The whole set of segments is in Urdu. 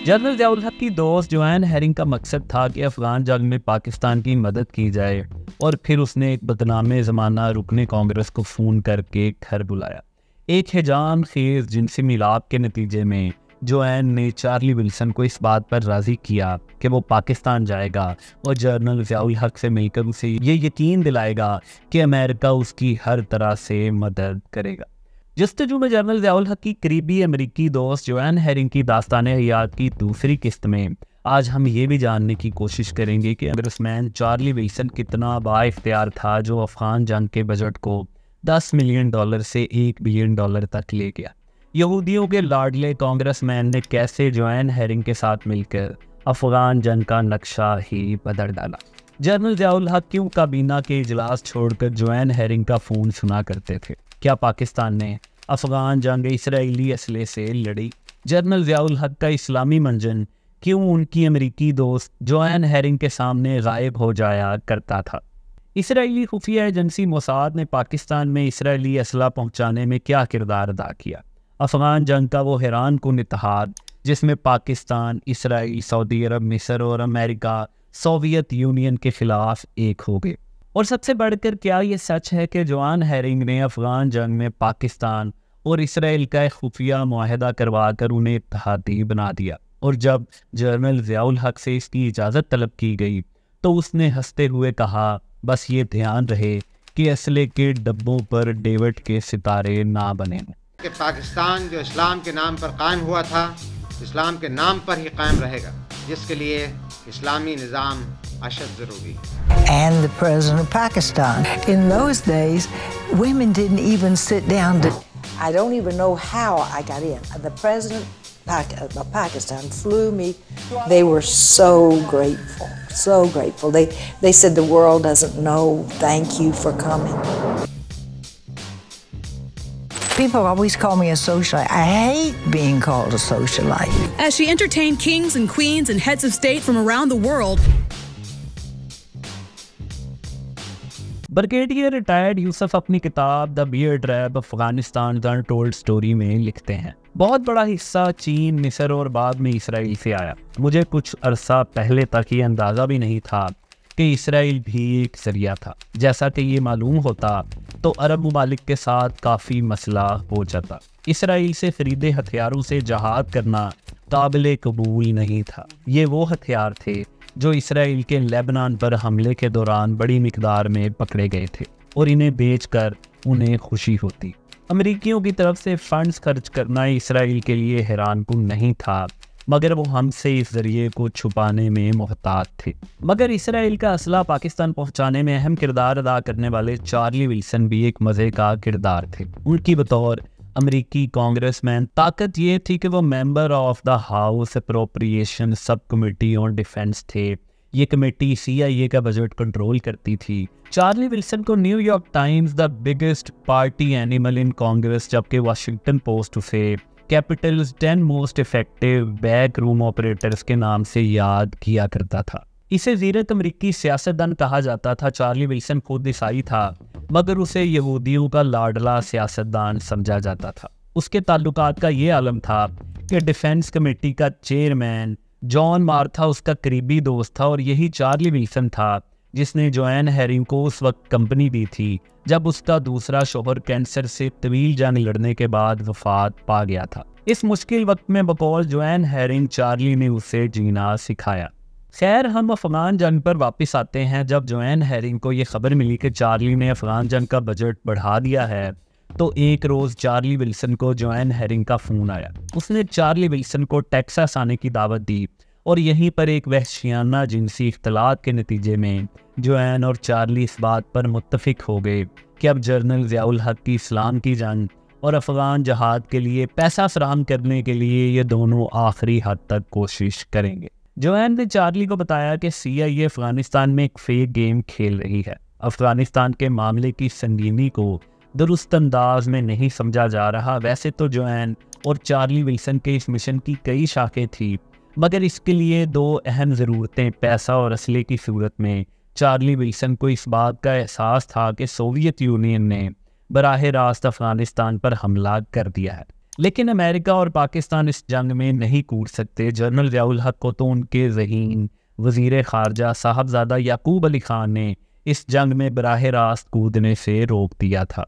جنرل ضیاء الحق کی دوست جوائن ہیرنگ کا مقصد تھا کہ افغان جنگ میں پاکستان کی مدد کی جائے، اور پھر اس نے ایک بدنام زمانہ رکن کانگریس کو فون کر کے گھر بلایا۔ ایک ہیجان خیز جنسی ملاپ کے نتیجے میں جوائن نے چارلی ولسن کو اس بات پر راضی کیا کہ وہ پاکستان جائے گا اور جنرل ضیاء الحق سے مل کر اسے یہ یقین دلائے گا کہ امریکہ اس کی ہر طرح سے مدد کرے گا۔ جستجو میں جنرل ضیاء الحق کی قریبی امریکی دوست جوائن ہیرنگ کی داستان حیات کی دوسری قسط میں آج ہم یہ بھی جاننے کی کوشش کریں گے کہ کانگریسمین چارلی ولسن کتنا با اختیار تھا جو افغان جنگ کے بجٹ کو $10 ملین سے $1 بلین تک لے گیا۔ یہودیوں کے لاڈلے کانگریس مین نے کیسے جوائن ہیرنگ کے ساتھ مل کر افغان جنگ کا نقشہ ہی بدل ڈالا۔ جنرل ضیاء الحق کیوں کابینہ کے اجلاس چھوڑ کر جوائن ہیرنگ کا فون سنا کرتے تھے؟ کیا پاکستان نے افغان جنگ اسرائیلی اسلحے سے لڑی؟ جنرل ضیاء الحق کا اسلامی منجن کیوں ان کی امریکی دوست جوائن ہیرنگ کے سامنے غائب ہو جایا کرتا تھا؟ اسرائیلی خفیہ ایجنسی موساد نے پاکستان میں اسرائیلی اسلحہ پہنچانے میں کیا کردار ادا کیا؟ افغان جنگ کا وہ حیران کن اتحاد جس میں پاکستان، اسرائیل، سعودی عرب، مصر اور امریکہ سوویت یونین کے خلاف ایک ہو گئے۔ اور سب سے بڑھ کر کیا یہ سچ ہے کہ جوائن ہیرنگ نے افغان جنگ میں پاکستان اور اسرائیل کا ایک خفیہ معاہدہ کروا کر انہیں اتحادی بنا دیا، اور جب جنرل ضیاء الحق سے اس کی اجازت طلب کی گئی تو اس نے ہنستے ہوئے کہا، بس یہ دھیان رہے کہ اسلحے کے ڈبوں پر ڈیوڈ کے ستارے نہ بنے۔ کہ پاکستان جو اسلام کے نام پر قائم ہوا تھا، اسلام کے نام پر ہی قائم رہے گا، جس کے لیے اسلامی نظام اشد ضروری ہے۔ And the president of Pakistan. In those days, women didn't even sit down to... I don't even know how I got in. The president of Pakistan flew me. They were so grateful, so grateful. They said the world doesn't know. Thank you for coming. People always call me a socialite. I hate being called a socialite. As she entertained kings and queens and heads of state from around the world. Brigadier retired Yusuf اپنی کتاب the bear trap Afghanistan the untold story میں لکھتے ہیں، بہت بڑا حصہ چین، مصر اور بعد میں اسرائیل سے آیا۔ مجھے کچھ عرصہ پہلے تک یہ اندازہ بھی نہیں تھا کہ اسرائیل بھی ایک ذریعہ تھا۔ جیسا کہ یہ معلوم ہوتا تو عرب ممالک کے ساتھ کافی مسئلہ ہو جاتا۔ اسرائیل سے خریدے ہتھیاروں سے جہاد کرنا قابل قبول نہیں تھا۔ یہ وہ ہتھیار تھے جو اسرائیل کے لیبنان پر حملے کے دوران بڑی مقدار میں پکڑے گئے تھے، اور انہیں بیچ کر انہیں خوشی ہوتی۔ امریکیوں کی طرف سے فنڈز خرچ کرنا اسرائیل کے لیے حیران کن نہیں تھا، مگر وہ ہم سے اس ذریعے کو چھپانے میں محتاط تھے۔ مگر اسرائیل کا اسلحہ پاکستان پہنچانے میں اہم کردار ادا کرنے والے چارلی ولسن بھی ایک مزے کا کردار تھے۔ ان کی بطور امریکی کانگریس مین طاقت یہ تھی کہ وہ member of the house appropriation sub committee on defence تھے۔ یہ کمیٹی CIA کا بجٹ کنٹرول کرتی تھی۔ چارلی ولسن کو new York times the biggest party animal in Congress, جبکہ واشنگٹن پوسٹ اسے کیپٹلز 10 موسٹ افیکٹو بیک روم آپریٹرز کے نام سے یاد کیا کرتا تھا۔ اسے زیرک امریکی سیاستدان کہا جاتا تھا۔ چارلی ولسن خود عیسائی تھا، مگر اسے یہودیوں کا لاڈلا سیاستدان سمجھا جاتا تھا۔ اس کے تعلقات کا یہ عالم تھا کہ ڈیفنس کمیٹی کا چیئرمین جان مارتھا اس کا قریبی دوست تھا، اور یہی چارلی ولسن تھا جس نے جوائن ہیرنگ کو اس وقت کمپنی دی تھی جب اس کا دوسرا شوہر کینسر سے طویل جنگ لڑنے کے بعد وفات پا گیا تھا۔ اس مشکل وقت میں بقول جوائن ہیرنگ چارلی نے اسے جینا سکھایا۔ خیر، ہم افغان جنگ پر واپس آتے ہیں۔ جب جوائن ہیرنگ کو یہ خبر ملی کہ چارلی نے افغان جنگ کا بجٹ بڑھا دیا ہے تو ایک روز چارلی ولسن کو جوائن ہیرنگ کا فون آیا۔ اس نے چارلی ولسن کو ٹیکساس آنے کی دعوت دی، اور یہیں پر ایک وحشیانہ جنسی اختلاط کے نتیجے میں جوائن اور چارلی اس بات پر متفق ہو گئے کہ اب جنرل ضیاء الحق کی اسلام کی جنگ اور افغان جہاد کے لیے پیسہ فراہم کرنے کے لیے یہ دونوں آخری حد تک کوشش کریں گے۔ جوائن نے چارلی کو بتایا کہ CIA افغانستان میں ایک فیک گیم کھیل رہی ہے۔ افغانستان کے معاملے کی سنگینی کو درست انداز میں نہیں سمجھا جا رہا۔ ویسے تو جوائن اور چارلی ولسن کے اس مشن کی کئی شاخیں تھیں، مگر اس کے لیے دو اہم ضرورتیں پیسہ اور اسلحے کی صورت میں چارلی ولسن کو اس بات کا احساس تھا کہ سوویت یونین نے براہ راست افغانستان پر حملہ کر دیا ہے۔ لیکن امریکہ اور پاکستان اس جنگ میں نہیں کود سکتے۔ جنرل ضیاء الحق کو تو ان کے ذہین وزیر خارجہ صاحبزادہ یعقوب علی خان نے اس جنگ میں براہ راست کودنے سے روک دیا تھا۔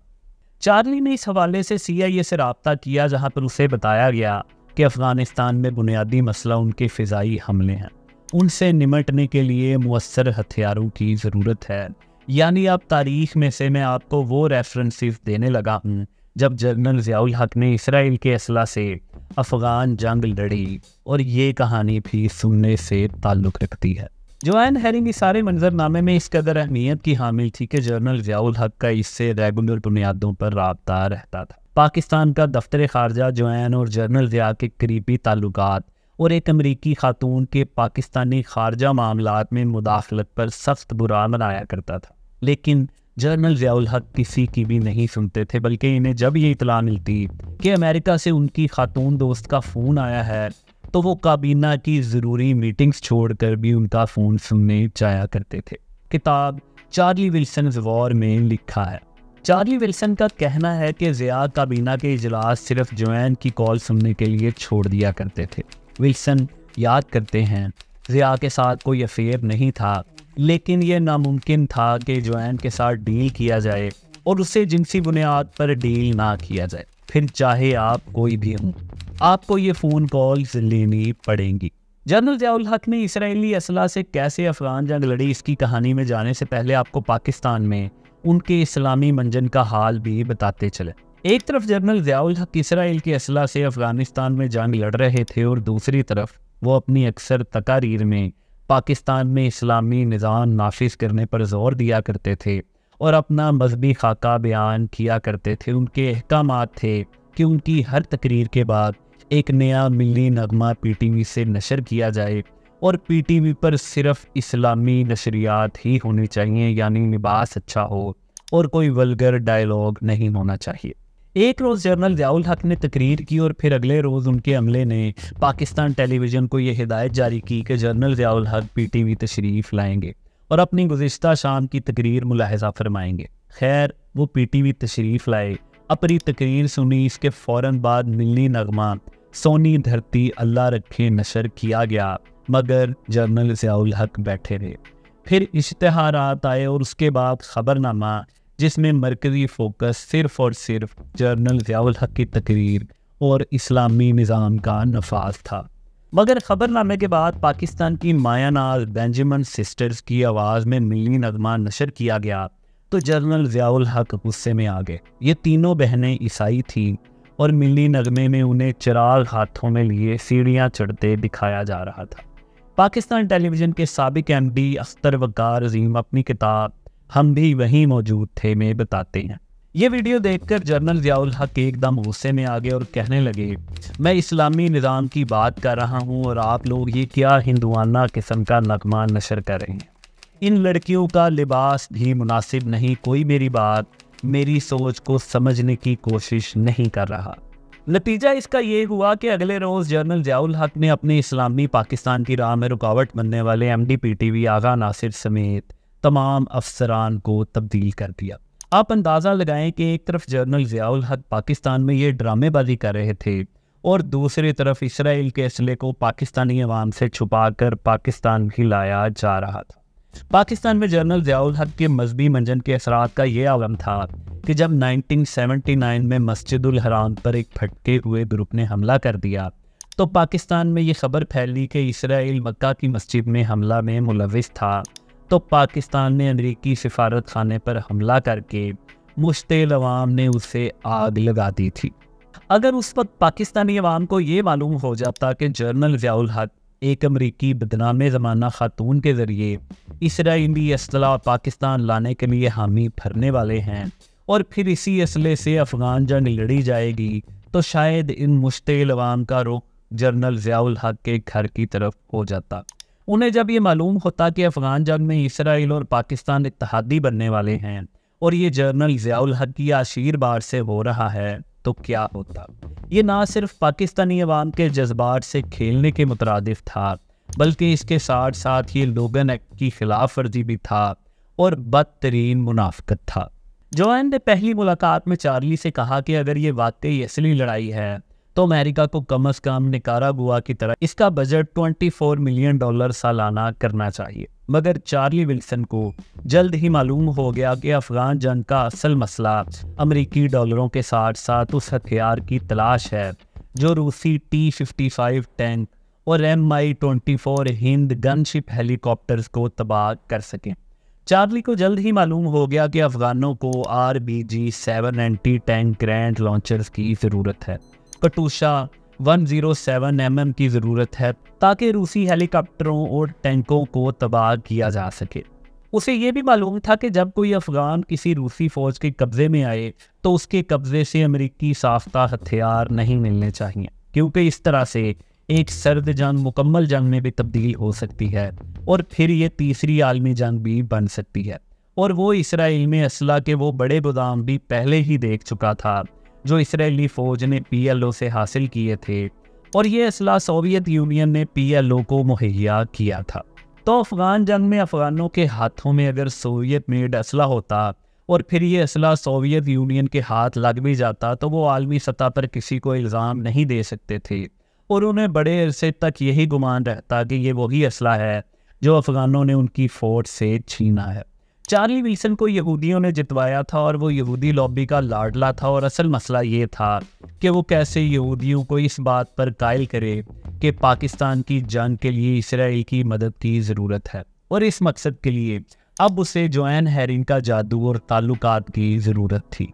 چارلی نے اس حوالے سے CIA سے رابطہ کیا، جہاں پر اسے بتایا گیا کہ افغانستان میں بنیادی مسئلہ ان کے فضائی حملے ہیں، ان سے نمٹنے کے لیے مؤثر ہتھیاروں کی ضرورت ہے۔ یعنی اب تاریخ میں سے میں آپ کو وہ ریفرنسز دینے لگا ہوں جب جنرل ضیاء الحق نے اسرائیل کے اسلحے سے افغان جنگ لڑی، اور یہ کہانی بھی سننے سے تعلق رکھتی ہے۔ جوائن ہیرنگ اس سارے منظرنامے میں اس قدر اہمیت کی حامل تھی کہ جنرل ضیاء الحق کا اس سے ریگولر بنیادوں پر رابطہ رہتا تھا۔ پاکستان کا دفتر خارجہ جوائن اور جنرل ضیاء کے قریبی تعلقات اور ایک امریکی خاتون کے پاکستانی خارجہ معاملات میں مداخلت پر سخت برا منایا کرتا تھا، لیکن جنرل ضیاء الحق کسی کی بھی نہیں سنتے تھے، بلکہ انہیں جب یہ اطلاع ملتی کہ امریکہ سے ان کی خاتون دوست کا فون آیا ہے تو وہ کابینہ کی ضروری میٹنگز چھوڑ کر بھی ان کا فون سننے جایا کرتے تھے۔ کتاب چارلی ولسنز وار میں لکھا ہے۔ چارلی ولسن کا کہنا ہے کہ ضیاء کابینہ کے اجلاس صرف جوائن کی کال سننے کے لیے چھوڑ دیا کرتے تھے۔ ولسن یاد کرتے ہیں، ضیاء کے ساتھ کوئی افیئر نہیں تھا، لیکن یہ ناممکن تھا کہ جوائن کے ساتھ ڈیل کیا جائے اور اسے جنسی بنیاد پر ڈیل نہ کیا جائے، پھر چاہے آپ کوئی بھی ہوں، آپ کو یہ فون کالز لینی پڑیں گی۔ جنرل ضیاء الحق نے اسرائیلی اسلحے سے کیسے افغان جنگ لڑی، اس کی کہانی میں جانے سے پہلے آپ کو پاکستان میں ان کے اسلامی منجن کا حال بھی بتاتے چلے۔ ایک طرف جنرل ضیاء الحق اسرائیل کے اسلحے سے افغانستان میں جنگ لڑ رہے تھے، اور دوسری طرف وہ اپنی اکثر تقاریر میں پاکستان میں اسلامی نظام نافذ کرنے پر زور دیا کرتے تھے اور اپنا مذہبی خاکہ بیان کیا کرتے تھے۔ ان کے احکامات تھے کہ ان کی ہر تقریر کے بعد ایک نیا ملی نغمہ PTV سے نشر کیا جائے، اور PTV پر صرف اسلامی نشریات ہی ہونی چاہیے، یعنی لباس اچھا ہو اور کوئی ولگر ڈائیلاگ نہیں ہونا چاہیے۔ ایک روز جنرل ضیاء الحق نے تقریر کی، اور پھر اگلے روز ان کے عملے نے پاکستان ٹیلی ویژن کو یہ ہدایت جاری کی کہ جنرل ضیاء الحق PTV تشریف لائیں گے اور اپنی گزشتہ شام کی تقریر ملاحظہ فرمائیں گے۔ خیر، وہ PTV تشریف لائے، اپنی تقریر سنی، اس کے فوراً بعد ملی نغمہ سونی دھرتی اللہ رکھے نشر کیا گیا، مگر جنرل ضیاء الحق بیٹھے رہے۔ پھر اشتہارات آئے، اور اس کے بعد خبرنامہ، جس میں مرکزی فوکس صرف اور صرف جنرل ضیاء الحق کی تقریر اور اسلامی نظام کا نفاذ تھا۔ مگر خبرنامے کے بعد پاکستان کی مایا ناز بینجامن سسٹرز کی آواز میں ملی نغمہ نشر کیا گیا تو جنرل ضیاء الحق غصے میں آ گئے۔ یہ تینوں بہنیں عیسائی تھیں، اور ملی نغمے میں انہیں چراغ ہاتھوں میں لیے سیڑھیاں چڑھتے دکھایا جا رہا تھا۔ پاکستان ٹیلی ویژن کے سابق MD اختر وقار عظیم اپنی کتاب ہم بھی وہیں موجود تھے میں بتاتے ہیں، یہ ویڈیو دیکھ کر جنرل ضیاء الحق ایک دم غصے میں آ گئے اور کہنے لگے، میں اسلامی نظام کی بات کر رہا ہوں اور آپ لوگ یہ کیا ہندوانہ قسم کا نغمہ نشر کر رہے ہیں؟ ان لڑکیوں کا لباس بھی مناسب نہیں، کوئی میری بات، میری سوچ کو سمجھنے کی کوشش نہیں کر رہا۔ نتیجہ اس کا یہ ہوا کہ اگلے روز جنرل ضیاء الحق نے اپنے اسلامی پاکستان کی راہ میں رکاوٹ بننے والے MD PTV آغا ناصر سمیت تمام افسران کو تبدیل کر دیا۔ آپ اندازہ لگائیں کہ ایک طرف جنرل ضیاء الحق پاکستان میں یہ ڈرامے بازی کر رہے تھے، اور دوسری طرف اسرائیل کے اسلحے کو پاکستانی عوام سے چھپا کر پاکستان بھی لایا جا رہا تھا۔ پاکستان میں جنرل ضیاء الحق کے مذہبی منجن کے اثرات کا یہ عالم تھا کہ جب 1979 میں مسجد الحرام پر ایک پھٹکے ہوئے گروپ نے حملہ کر دیا تو پاکستان میں یہ خبر پھیلی کہ اسرائیل مکہ کی مسجد میں حملہ میں ملوث تھا، تو پاکستان نے امریکی سفارت خانے پر حملہ کر کے مشتعل عوام نے اسے آگ لگا دی تھی۔ اگر اس وقت پاکستانی عوام کو یہ معلوم ہو جاتا کہ جنرل ضیاء الحق ایک امریکی بدنام زمانہ خاتون کے ذریعے اسرائیلی اسلحہ پاکستان لانے کے لیے حامی بھرنے والے ہیں، اور پھر اسی اسلحے سے افغان جنگ لڑی جائے گی، تو شاید ان مشتعل عوام کا رخ جنرل ضیاء الحق کے گھر کی طرف ہو جاتا۔ انہیں جب یہ معلوم ہوتا کہ افغان جنگ میں اسرائیل اور پاکستان اتحادی بننے والے ہیں اور یہ جنرل ضیاء الحق کی آشیر بار سے ہو رہا ہے، تو کیا ہوتا؟ یہ نہ صرف پاکستانی عوام کے جذبات سے کھیلنے کے مترادف تھا، بلکہ اس کے ساتھ ساتھ یہ لوگن ایکٹ کی خلاف ورزی بھی تھا اور بدترین منافقت تھا۔ جوائن نے پہلی ملاقات میں چارلی سے کہا کہ اگر یہ واقعی اصلی لڑائی ہے تو امریکہ کو کم از کم نکاراگوا کی طرح اس کا بجٹ $24 ملین سالانہ کرنا چاہیے۔ مگر چارلی ولسن کو جلد ہی معلوم ہو گیا کہ افغان جنگ کا اصل مسئلہ امریکی ڈالروں کے ساتھ ساتھ اس ہتھیار کی تلاش ہے جو روسی T-55 ٹینک اور Mi-24 ہند گن شپ ہیلی کاپٹرز کو تباہ کر سکیں۔ چارلی کو جلد ہی معلوم ہو گیا کہ افغانوں کو RPG-7 anti tank grand launchers کی ضرورت ہے، کٹوشا 107 mm کی ضرورت ہے تاکہ روسی ہیلی کاپٹروں اور ٹینکوں کو تباہ کیا جا سکے۔ اسے یہ بھی معلوم تھا کہ جب کوئی افغان کسی روسی فوج کے قبضے میں آئے تو اس کے قبضے سے امریکی ساختہ ہتھیار نہیں ملنے چاہیے، کیونکہ اس طرح سے ایک سرد جنگ مکمل جنگ میں بھی تبدیل ہو سکتی ہے اور پھر یہ تیسری عالمی جنگ بھی بن سکتی ہے۔ اور وہ اسرائیل میں اسلحہ کے وہ بڑے گودام بھی پہلے ہی دیکھ چکا تھا جو اسرائیلی فوج نے PLO سے حاصل کیے تھے، اور یہ اسلحہ سوویت یونین نے PLO کو مہیا کیا تھا۔ تو افغان جنگ میں افغانوں کے ہاتھوں میں اگر سوویت میڈ اسلحہ ہوتا اور پھر یہ اسلحہ سوویت یونین کے ہاتھ لگ بھی جاتا تو وہ عالمی سطح پر کسی کو الزام نہیں دے سکتے تھے، اور انہیں بڑے عرصے تک یہی گمان رہتا کہ یہ وہی اسلحہ ہے جو افغانوں نے ان کی فوج سے چھینا ہے۔ چارلی ولسن کو یہودیوں نے جتوایا تھا اور وہ یہودی لابی کا لاڈلا تھا، اور اصل مسئلہ یہ تھا کہ وہ کیسے یہودیوں کو اس بات پر قائل کرے کہ پاکستان کی جنگ کے لیے اسرائیل کی مدد کی ضرورت ہے، اور اس مقصد کے لیے اب اسے جوان ہیرنگ کا جادو اور تعلقات کی ضرورت تھی۔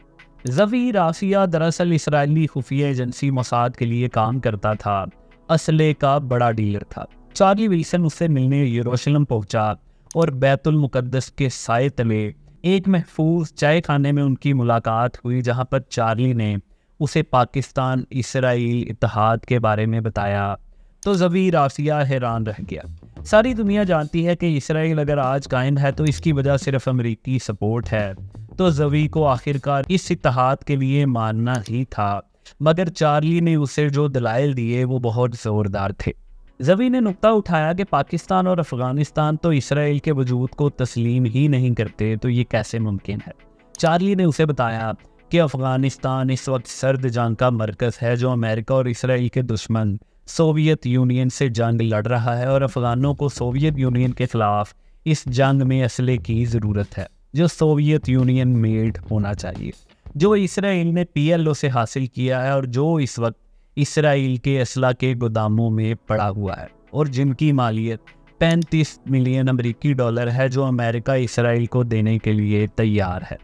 زوی رافیہ دراصل اسرائیلی خفیہ ایجنسی موساد کے لیے کام کرتا تھا، اسلحے کا بڑا ڈیلر تھا۔ چارلی ولسن اس سے ملنے یروشلم پہنچا اور بیت المقدس کے سائے تلے ایک محفوظ چائے خانے میں ان کی ملاقات ہوئی، جہاں پر چارلی نے اسے پاکستان اسرائیل اتحاد کے بارے میں بتایا تو زوی رافیہ حیران رہ گیا۔ ساری دنیا جانتی ہے کہ اسرائیل اگر آج قائم ہے تو اس کی وجہ صرف امریکی سپورٹ ہے، تو زوی کو آخرکار اس اتحاد کے لیے ماننا ہی تھا، مگر چارلی نے اسے جو دلائل دیے وہ بہت زوردار تھے۔ زوی نے نقطہ اٹھایا کہ پاکستان اور افغانستان تو اسرائیل کے وجود کو تسلیم ہی نہیں کرتے، تو یہ کیسے ممکن ہے؟ چارلی نے اسے بتایا کہ افغانستان اس وقت سرد جنگ کا مرکز ہے، جو امریکہ اور اسرائیل کے دشمن سوویت یونین سے جنگ لڑ رہا ہے، اور افغانوں کو سوویت یونین کے خلاف اس جنگ میں اسلحے کی ضرورت ہے جو سوویت یونین میڈ ہونا چاہیے، جو اسرائیل نے PLO سے حاصل کیا ہے اور جو اس وقت اسرائیل کے اسلحہ کے گوداموں میں پڑا ہوا ہے، اور جن کی مالیت $35 ملین امریکی ہے جو امریکہ اسرائیل کو دینے کے لیے تیار ہے۔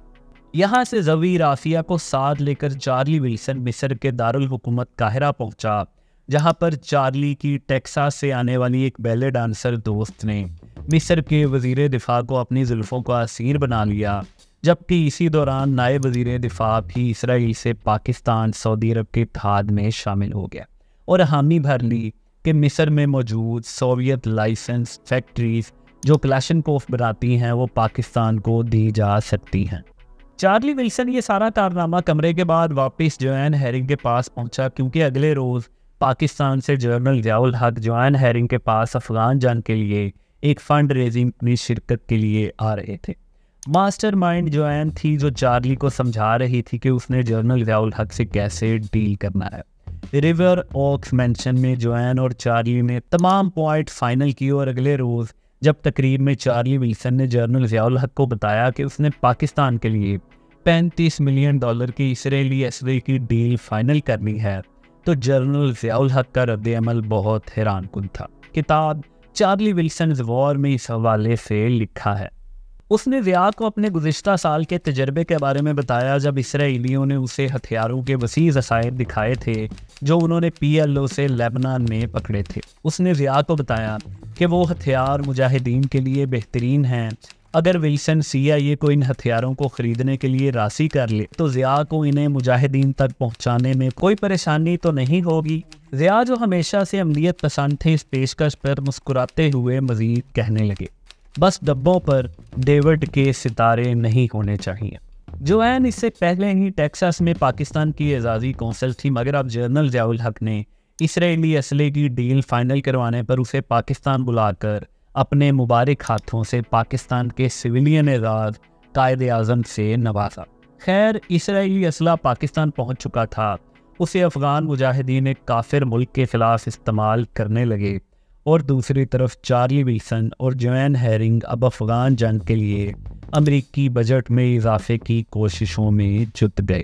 یہاں سے زوی رافیہ کو ساتھ لے کر چارلی ولسن مصر کے دارالحکومت قاہرہ پہنچا، جہاں پر چارلی کی ٹیکساس سے آنے والی ایک بیلے ڈانسر دوست نے مصر کے وزیر دفاع کو اپنی زلفوں کا اسیر بنا لیا، جبکہ اسی دوران نائب وزیر دفاع بھی اسرائیل سے پاکستان سعودی عرب کے اتحاد میں شامل ہو گیا، اور حامی بھر لی کہ مصر میں موجود سوویت لائسنس فیکٹریز جو کلاشنکوف بناتی ہیں وہ پاکستان کو دی جا سکتی ہیں۔ چارلی ولسن یہ سارا کارنامہ کمرے کے بعد واپس جوان ہیرنگ کے پاس پہنچا، کیونکہ اگلے روز پاکستان سے جنرل ضیاء الحق جوان ہیرنگ کے پاس افغان جنگ کے لیے ایک فنڈ ریزنگ میں شرکت کے لیے آ رہے تھے۔ ماسٹر مائنڈ جوان تھی جو چارلی کو سمجھا رہی تھی کہ اس نے جنرل ضیاء الحق سے کیسے ڈیل کرنا ہے۔ ریور اوکس مینشن میں جوان اور چارلی نے تمام پوائنٹ فائنل کی، اور اگلے روز جب تقریب میں چارلی ولسن نے جنرل ضیاء الحق کو بتایا کہ اس نے پاکستان کے لیے $35 ملین کی اسرائیلی اسلحے کی ڈیل فائنل کرنی ہے، تو جنرل ضیاء الحق کا رد عمل بہت حیران کن تھا۔ کتاب چارلی ولسنز وار میں اس حوالے سے لکھا ہے۔ اس نے ضیاء کو اپنے گزشتہ سال کے تجربے کے بارے میں بتایا، جب اسرائیلیوں نے اسے ہتھیاروں کے وسیع ذخائر دکھائے تھے جو انہوں نے PLO سے لیبنان میں پکڑے تھے۔ اس نے ضیاء کو بتایا کہ وہ ہتھیار مجاہدین کے لیے بہترین ہیں، اگر ولسن CIA کو ان ہتھیاروں کو خریدنے کے لیے راضی کر لے تو ضیاء کو انہیں مجاہدین تک پہنچانے میں کوئی پریشانی تو نہیں ہوگی۔ ضیاء جو ہمیشہ سے عملیت پسند تھے اس پیشکش پر مسکراتے ہوئے مزید کہنے لگے، بس ڈبوں پر ڈیوڈ کے ستارے نہیں ہونے چاہیے۔ جوان اس سے پہلے ہی ٹیکساس میں پاکستان کی اعزازی کونسل تھی، مگر اب جنرل ضیاء الحق نے اسرائیلی اسلحے کی ڈیل فائنل کروانے پر اسے پاکستان بلا کر اپنے مبارک ہاتھوں سے پاکستان کے سویلین اعزاز قائد اعظم سے نوازا۔ خیر اسرائیلی اسلحہ پاکستان پہنچ چکا تھا اسے افغان مجاہدین ایک کافر ملک کے خلاف استعمال کرنے لگے، اور دوسری طرف چارلی ولسن اور جوین ہیرنگ اب افغان جنگ کے لیے امریکی بجٹ میں اضافے کی کوششوں میں جت گئے۔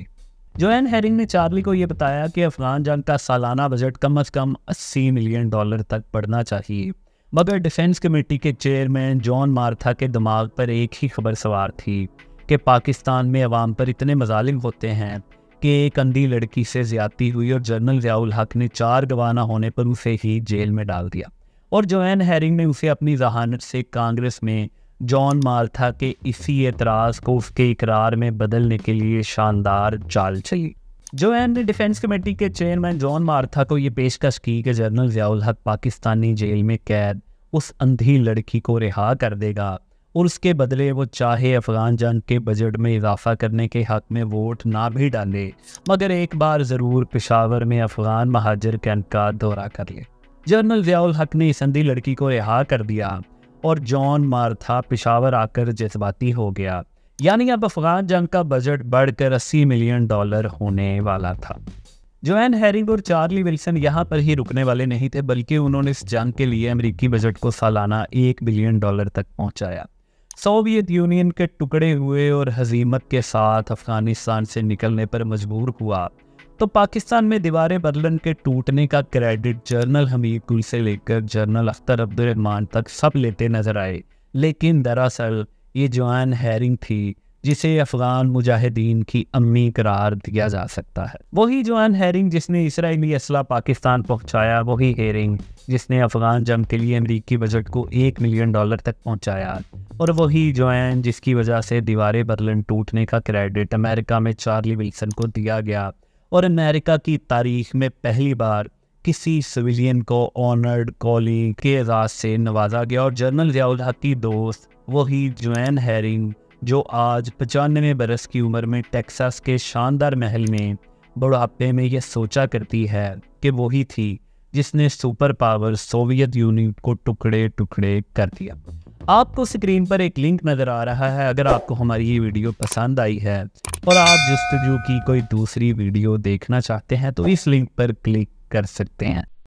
جوین ہیرنگ نے چارلی کو یہ بتایا کہ افغان جنگ کا سالانہ بجٹ کم از کم $80 ملین تک بڑھنا چاہیے، مگر ڈیفنس کمیٹی کے چیئرمین جان مارتھا کے دماغ پر ایک ہی خبر سوار تھی کہ پاکستان میں عوام پر اتنے مظالم ہوتے ہیں کہ ایک اندھی لڑکی سے زیادتی ہوئی اور جنرل ضیاء الحق نے 4 گواہ نہ ہونے پر اسے ہی جیل میں ڈال دیا، اور جوین ہیرنگ نے اسے اپنی ذہانت سے کانگریس میں جان مارتھا کے اسی اعتراض کو اس کے اقرار میں بدلنے کے لیے شاندار چال چلی۔ جوین نے ڈیفنس کمیٹی کے چیئرمین جان مارتھا کو یہ پیشکش کی کہ جنرل ضیاء الحق پاکستانی جیل میں قید اس اندھی لڑکی کو رہا کر دے گا، اور اس کے بدلے وہ چاہے افغان جنگ کے بجٹ میں اضافہ کرنے کے حق میں ووٹ نہ بھی ڈالے، مگر ایک بار ضرور پشاور میں افغان مہاجر کیمپ کا دورہ کر لے۔ جنرل ضیاء الحق نے اس اندھی لڑکی کو رہا کر دیا، اور جان مارتھا پشاور آ کر جذباتی ہو گیا، یعنی اب افغان جنگ کا بجٹ بڑھ کر $80 ملین ہونے والا تھا۔ جوین ہیرنگ اور چارلی ولسن یہاں پر ہی رکنے والے نہیں تھے، بلکہ انہوں نے اس جنگ کے لیے امریکی بجٹ کو سالانہ $1 بلین تک پہنچایا۔ سوویت یونین کے ٹکڑے ہوئے اور ہزیمت کے ساتھ افغانستان سے نکلنے پر مجبور ہوا تو پاکستان میں دیوار برلن کے ٹوٹنے کا کریڈٹ جنرل حمید گل سے لے کر جنرل اختر عبدالرحمان تک سب لیتے نظر آئے، لیکن دراصل یہ جوین ہیرنگ تھی جسے افغان مجاہدین کی امی قرار دیا جا سکتا ہے۔ وہی جوین ہیرنگ جس نے اسرائیلی اسلحہ پاکستان پہنچایا، وہی ہیرنگ جس نے افغان جنگ کے لیے امریکی بجٹ کو $1 ملین تک پہنچایا، اور وہی جوین جس کی وجہ سے دیوار برلن ٹوٹنے کا کریڈٹ امریکہ میں چارلی ولسن کو دیا گیا، اور امریکہ کی تاریخ میں پہلی بار کسی سویلین کو آنرڈ کالنگ کے اعزاز سے نوازا گیا، اور جنرل ضیاء الحق کی دوست وہی جوین ہیرنگ جو آج 95 برس کی عمر میں ٹیکساس کے شاندار محل میں بڑھاپے میں یہ سوچا کرتی ہے کہ وہی تھی جس نے سپر پاور سوویت یونین کو ٹکڑے ٹکڑے کر دیا۔ آپ کو اسکرین پر ایک لنک نظر آ رہا ہے، اگر آپ کو ہماری یہ ویڈیو پسند آئی ہے اور آپ جستجو کی کوئی دوسری ویڈیو دیکھنا چاہتے ہیں تو اس لنک پر کلک کر سکتے ہیں۔